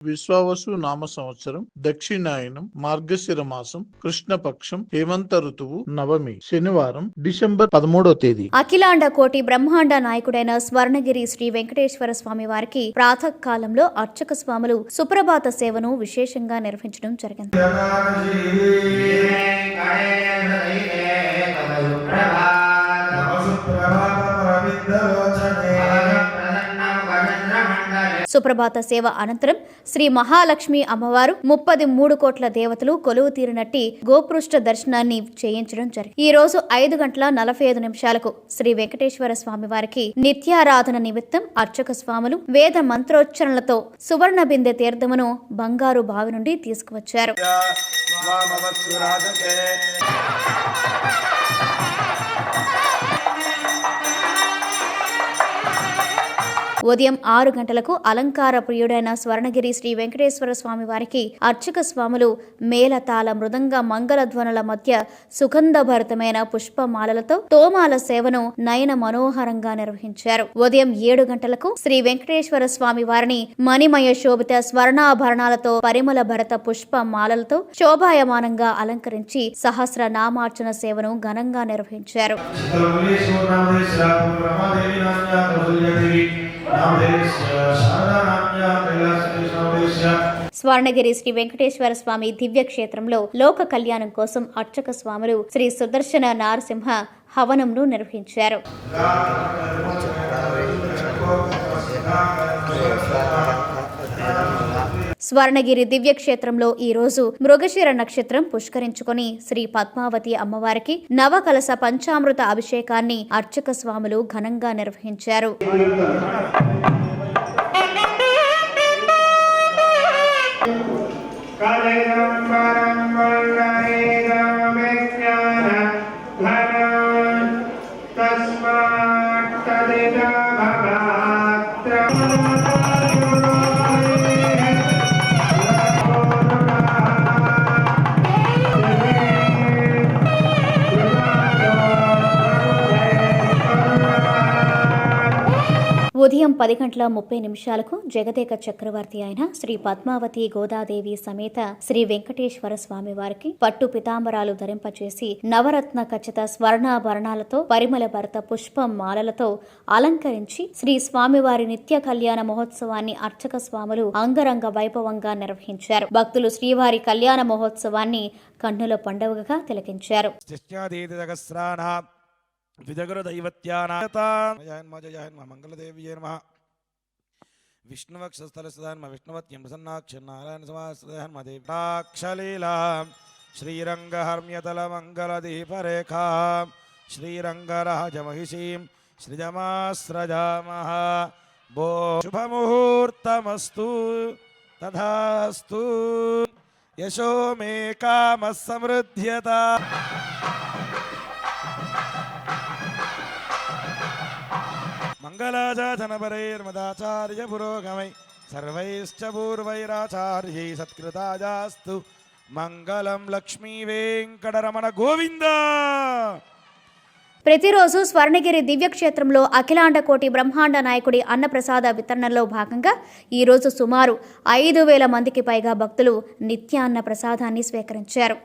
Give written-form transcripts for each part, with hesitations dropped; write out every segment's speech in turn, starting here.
విశ్వావసు నామ సంవత్సరం, దక్షిణాయనం, మార్గశిర మాసం, కృష్ణపక్షం, హేమంత ఋతువు, నవమి, శనివారం, డిసెంబర్ 13వ తేదీ. అఖిలాండ కోటి బ్రహ్మాండ నాయకుడైన స్వర్ణగిరి శ్రీ వెంకటేశ్వర స్వామి వారికి ప్రాతకాలంలో అర్చక స్వాములు సుప్రభాత సేవను విశేషంగా నిర్వహించడం జరిగింది. సుప్రభాత సేవ అనంతరం శ్రీ మహాలక్ష్మి అమ్మవారు 33 కోట్ల దేవతలు కొలువు తీరినట్టి గోపృష్ఠ దర్శనాన్ని చేయించడం జరిగింది. ఈ రోజు 5:45 శ్రీ వెంకటేశ్వర స్వామి వారికి నిత్యారాధన నిమిత్తం అర్చక స్వాములు వేద మంత్రోచ్చరణలతో సువర్ణ బిందె తీర్థమును బంగారు బావి నుండి తీసుకువచ్చారు. ఉదయం 6 గంటలకు అలంకార ప్రియుడైన స్వర్ణగిరి శ్రీ వెంకటేశ్వర స్వామి వారికి అర్చక స్వాములు మేళతాళ మృదంగ మంగళధ్వనుల మధ్య సుగంధభరితమైన పుష్పమాలలతో తోమాల సేవను నయన మనోహరంగా నిర్వహించారు. ఉదయం 7 గంటలకు శ్రీ వెంకటేశ్వర స్వామి వారిని మణిమయ శోభిత స్వర్ణాభరణాలతో పరిమళ భరత పుష్పమాలలతో శోభాయమానంగా అలంకరించి సహస్ర నామార్చన సేవను ఘనంగా నిర్వహించారు. స్వర్ణగిరి శ్రీ వెంకటేశ్వర స్వామి దివ్య క్షేత్రంలో లోక కళ్యాణం కోసం అర్చక స్వాములు శ్రీ సుదర్శన నారసింహ హవనంను నిర్వహించారు. స్వర్ణగిరి దివ్యక్షేత్రంలో ఈ రోజు మృగశిర నక్షత్రం పుష్కరించుకుని శ్రీ పద్మావతి అమ్మవారికి నవకలస పంచామృత అభిషేకాన్ని అర్చక స్వాములు ఘనంగా నిర్వహించారు. ఉదయం 10:30 జగదేక చక్రవర్తి అయిన శ్రీ పద్మావతి గోదాదేవి సమేత శ్రీ వెంకటేశ్వర స్వామి వారికి పట్టు పితాంబరాలు ధరింపచేసి నవరత్న ఖచ్చిత స్వర్ణాభరణాలతో పరిమళ భరత పుష్పం మాలలతో అలంకరించి శ్రీ స్వామివారి నిత్య కళ్యాణ మహోత్సవాన్ని అర్చక స్వాములు అంగరంగ వైభవంగా నిర్వహించారు. భక్తులు శ్రీవారి కళ్యాణ మహోత్సవాన్ని కన్నుల పండుగగా తిలకించారు. విష్ణువక్షస్థలసదాన్మ విష్ణువత్యం ప్రసన్నాక్షనారాయణ సమాశ్రయన్మదేక్షలీలా శ్రీరంగహర్మ్యతల మంగళదీపరేఖా శ్రీరంగరాజమహిషీం సృజమాస్రజామః భో శుభముహూర్తమస్తు తథాస్తు యశో మే కామః సమృద్ధ్యత. మంగళాచార్య పురోగమై సర్వైశ్చ పూర్వైరాచార్యై సత్కృతాయాస్తు మంగళం. లక్ష్మీ వెంకటరమణ గోవింద. ప్రతిరోజు స్వర్ణగిరి దివ్యక్షేత్రంలో అఖిలాండ కోటి బ్రహ్మాండ నాయకుడి అన్నప్రసాద వితరణలో భాగంగా ఈరోజు సుమారు 5,000 మందికి పైగా భక్తులు నిత్యాన్న ప్రసాదాన్ని స్వీకరించారు.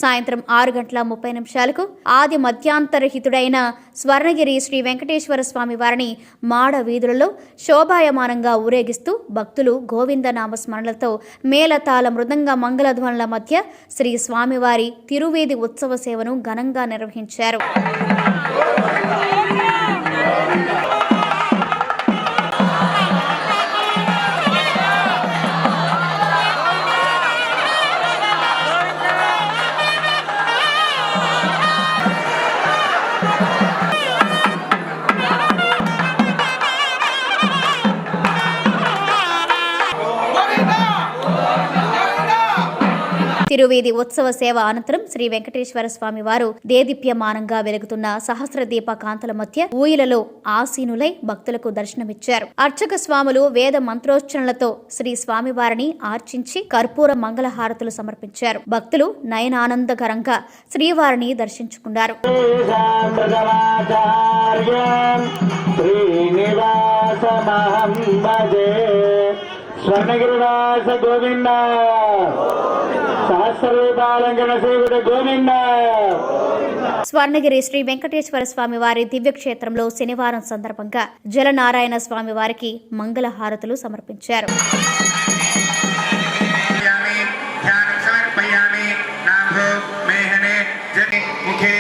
సాయంత్రం 6:30 ఆది మధ్యాంతరహితుడైన స్వర్ణగిరి శ్రీ వెంకటేశ్వర స్వామి వారిని మాడ వీధులలో శోభాయమానంగా ఊరేగిస్తూ భక్తులు గోవింద నామస్మరణలతో మేళతాళ మృదంగ మంగళధ్వనుల మధ్య శ్రీ స్వామివారి తిరువేది ఉత్సవ సేవను ఘనంగా నిర్వహించారు. తిరువీధి ఉత్సవ సేవ అనంతరం శ్రీ వెంకటేశ్వర స్వామి వారు దేదీప్యమానంగా వెలుగుతున్న సహస్ర దీప కాంతల మధ్య ఊయలలో ఆసీనులై భక్తులకు దర్శనమిచ్చారు. అర్చక స్వాములు వేద మంత్రోచ్చరణలతో శ్రీ స్వామివారిని ఆర్చించి కర్పూర మంగళహారతులు సమర్పించారు. భక్తులు నయనానందకరంగా శ్రీవారిని దర్శించుకున్నారు. స్వర్ణగిరివాస గోవింద, సహస్రరూపాలంకరణ సేవిత గోవింద. స్వర్ణగిరి శ్రీ వెంకటేశ్వర స్వామి వారి దివ్యక్షేత్రంలో శనివారం సందర్భంగా జలనారాయణ స్వామి వారికి మంగళహారతులు సమర్పించారు. ముఖే